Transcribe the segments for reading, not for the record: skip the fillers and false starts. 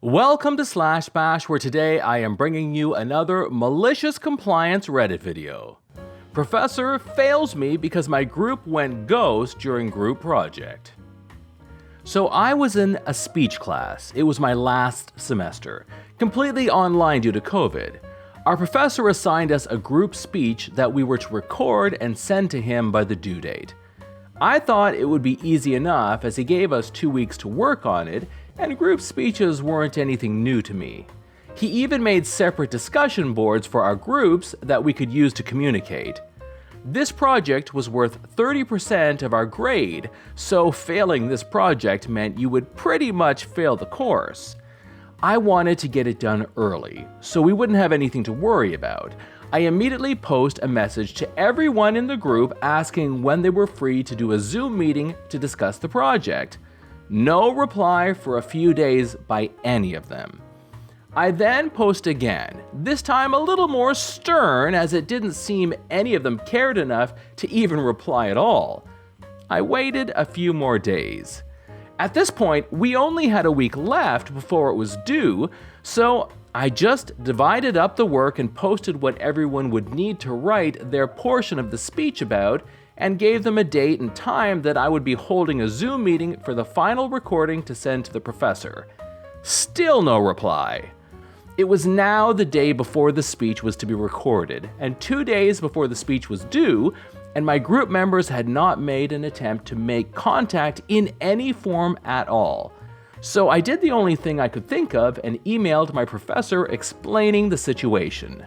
Welcome to Slash Bash, where today I am bringing you another malicious compliance Reddit video. Professor fails me because my group went ghost during group project. So I was in a speech class. It was my last semester, completely online due to COVID. Our professor assigned us a group speech that we were to record and send to him by the due date. I thought it would be easy enough as he gave us 2 weeks to work on it, and group speeches weren't anything new to me. He even made separate discussion boards for our groups that we could use to communicate. This project was worth 30% of our grade, so failing this project meant you would pretty much fail the course. I wanted to get it done early, so we wouldn't have anything to worry about. I immediately post a message to everyone in the group asking when they were free to do a Zoom meeting to discuss the project. No reply for a few days by any of them. I then post again, this time a little more stern as it didn't seem any of them cared enough to even reply at all. I waited a few more days. At this point, we only had a week left before it was due, so I just divided up the work and posted what everyone would need to write their portion of the speech about, and gave them a date and time that I would be holding a Zoom meeting for the final recording to send to the professor. Still no reply. It was now the day before the speech was to be recorded, and 2 days before the speech was due, and my group members had not made an attempt to make contact in any form at all. So I did the only thing I could think of and emailed my professor explaining the situation.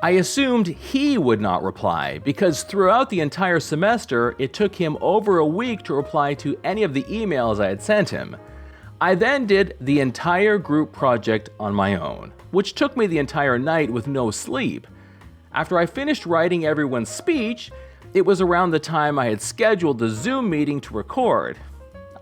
I assumed he would not reply because throughout the entire semester, it took him over a week to reply to any of the emails I had sent him. I then did the entire group project on my own, which took me the entire night with no sleep. After I finished writing everyone's speech, it was around the time I had scheduled the Zoom meeting to record.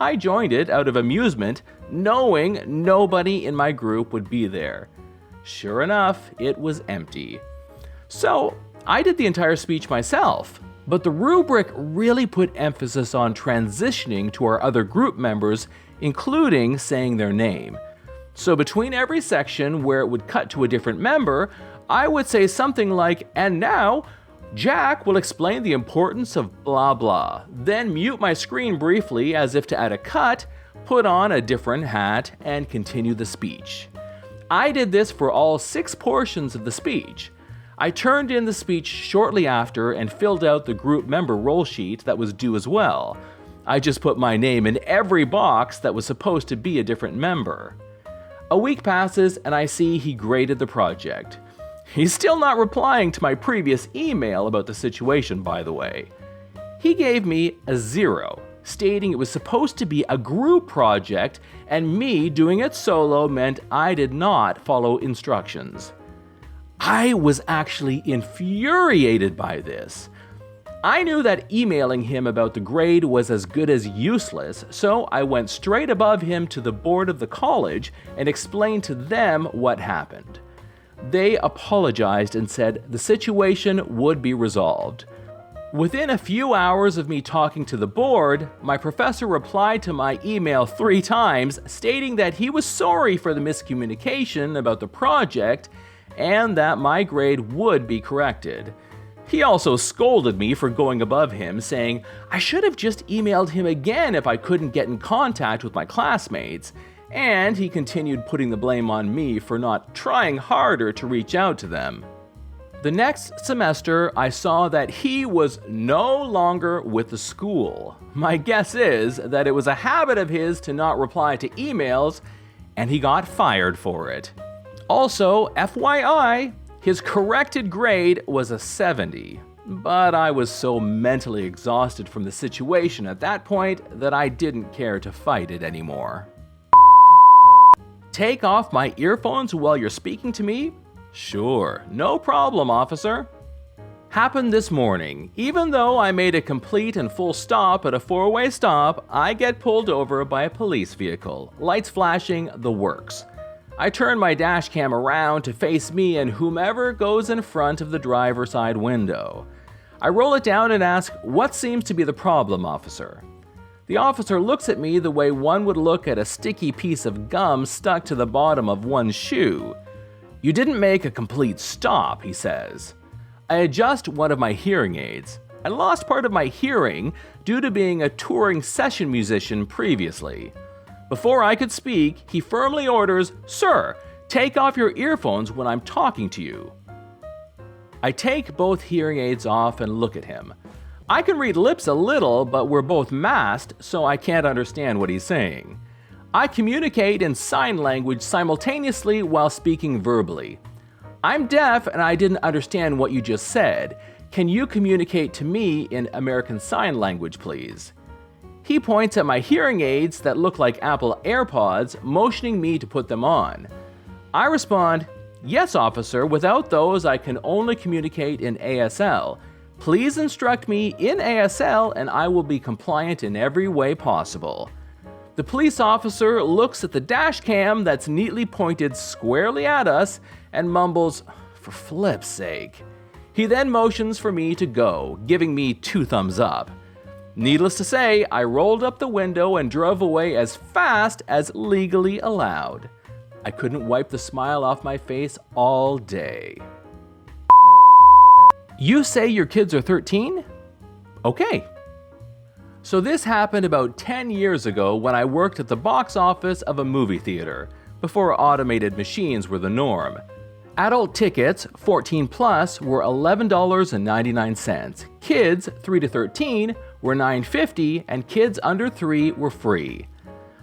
I joined it out of amusement, knowing nobody in my group would be there. Sure enough, it was empty. So I did the entire speech myself, but the rubric really put emphasis on transitioning to our other group members, including saying their name. So between every section where it would cut to a different member, I would say something like, "And now, Jack will explain the importance of blah blah," then mute my screen briefly as if to add a cut, put on a different hat, and continue the speech. I did this for all 6 portions of the speech. I turned in the speech shortly after and filled out the group member roll sheet that was due as well. I just put my name in every box that was supposed to be a different member. A week passes and I see he graded the project. He's still not replying to my previous email about the situation, by the way. He gave me a 0, stating it was supposed to be a group project and me doing it solo meant I did not follow instructions. I was actually infuriated by this. I knew that emailing him about the grade was as good as useless, so I went straight above him to the board of the college and explained to them what happened. They apologized and said the situation would be resolved. Within a few hours of me talking to the board, my professor replied to my email 3 times, stating that he was sorry for the miscommunication about the project and that my grade would be corrected. He also scolded me for going above him, saying I should have just emailed him again if I couldn't get in contact with my classmates, and he continued putting the blame on me for not trying harder to reach out to them. The next semester, I saw that he was no longer with the school. My guess is that it was a habit of his to not reply to emails, and he got fired for it. Also, FYI, his corrected grade was a 70, but I was so mentally exhausted from the situation at that point that I didn't care to fight it anymore. Take off my earphones while you're speaking to me? Sure, no problem, officer. Happened this morning. Even though I made a complete and full stop at a 4-way stop, I get pulled over by a police vehicle, lights flashing, the works. I turn my dash cam around to face me and whomever goes in front of the driver's side window. I roll it down and ask, "What seems to be the problem, officer?" The officer looks at me the way one would look at a sticky piece of gum stuck to the bottom of one's shoe. "You didn't make a complete stop," he says. I adjust one of my hearing aids. I lost part of my hearing due to being a touring session musician previously. Before I could speak, he firmly orders, "Sir, take off your earphones when I'm talking to you." I take both hearing aids off and look at him. I can read lips a little, but we're both masked, so I can't understand what he's saying. I communicate in sign language simultaneously while speaking verbally. "I'm deaf and I didn't understand what you just said. Can you communicate to me in American Sign Language, please?" He points at my hearing aids that look like Apple AirPods, motioning me to put them on. I respond, "Yes, officer, without those I can only communicate in ASL. Please instruct me in ASL and I will be compliant in every way possible." The police officer looks at the dash cam that's neatly pointed squarely at us and mumbles, "For flip's sake." He then motions for me to go, giving me 2 thumbs up. Needless to say, I rolled up the window and drove away as fast as legally allowed. I couldn't wipe the smile off my face all day. You say your kids are 13? Okay. So this happened about 10 years ago when I worked at the box office of a movie theater, before automated machines were the norm. Adult tickets, 14 plus, were $11.99. Kids 3 to 13 were $9.50, and kids under 3 were free.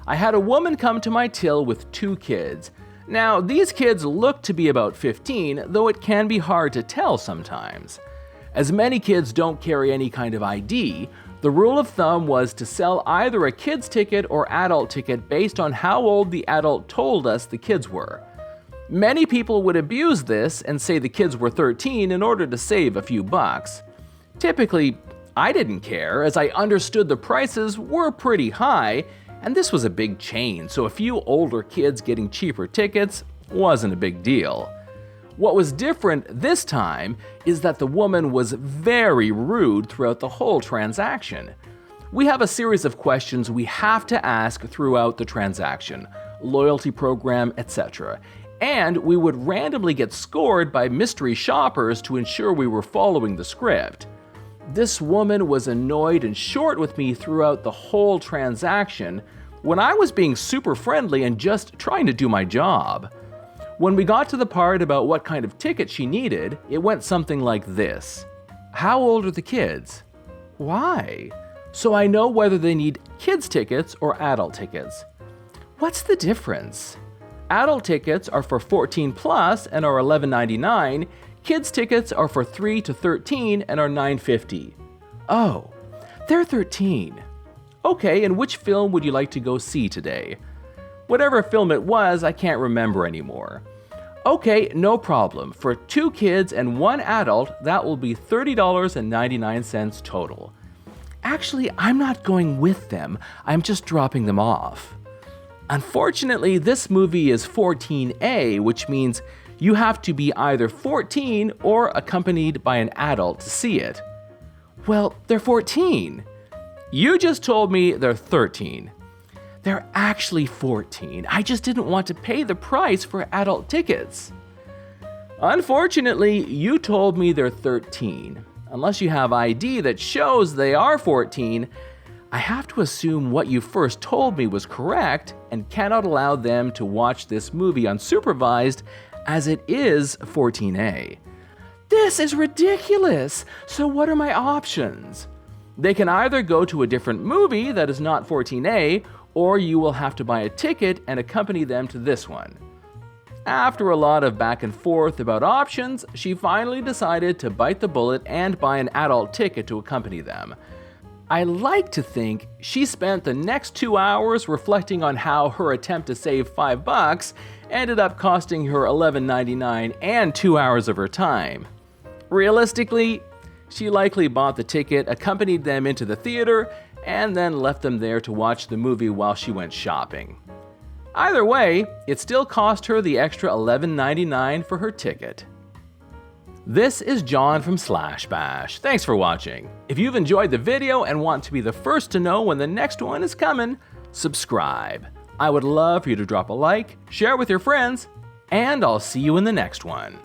I had a woman come to my till with 2 kids. Now, these kids look to be about 15, though it can be hard to tell sometimes. As many kids don't carry any kind of ID, the rule of thumb was to sell either a kid's ticket or adult ticket based on how old the adult told us the kids were. Many people would abuse this and say the kids were 13 in order to save a few bucks. Typically, I didn't care, as I understood the prices were pretty high, and this was a big chain, so a few older kids getting cheaper tickets wasn't a big deal. What was different this time is that the woman was very rude throughout the whole transaction. We have a series of questions we have to ask throughout the transaction, loyalty program, etc. And we would randomly get scored by mystery shoppers to ensure we were following the script. This woman was annoyed and short with me throughout the whole transaction when I was being super friendly and just trying to do my job. When we got to the part about what kind of ticket she needed, it went something like this. "How old are the kids?" "Why?" "So I know whether they need kids' tickets or adult tickets." "What's the difference?" "Adult tickets are for 14 plus and are $11.99. Kids' tickets are for 3 to 13 and are $9.50. "Oh, they're 13. "Okay, and which film would you like to go see today?" Whatever film it was, I can't remember anymore. "Okay, no problem. For 2 kids and 1 adult, that will be $30.99 total." "Actually, I'm not going with them. I'm just dropping them off." Unfortunately, this movie is 14A, which means you have to be either 14 or accompanied by an adult to see it. "Well, they're 14. "You just told me they're 13. "They're actually 14. I just didn't want to pay the price for adult tickets." "Unfortunately, you told me they're 13. Unless you have ID that shows they are 14, I have to assume what you first told me was correct and cannot allow them to watch this movie unsupervised as it is 14A. "This is ridiculous! So what are my options?" "They can either go to a different movie that is not 14A, or you will have to buy a ticket and accompany them to this one." After a lot of back and forth about options, she finally decided to bite the bullet and buy an adult ticket to accompany them. I like to think she spent the next 2 hours reflecting on how her attempt to save $5 ended up costing her $11.99 and 2 hours of her time. Realistically, she likely bought the ticket, accompanied them into the theater, and then left them there to watch the movie while she went shopping. Either way, it still cost her the extra $11.99 for her ticket. This is John from Slash Bash. Thanks for watching. If you've enjoyed the video and want to be the first to know when the next one is coming, subscribe. I would love for you to drop a like, share with your friends, and I'll see you in the next one.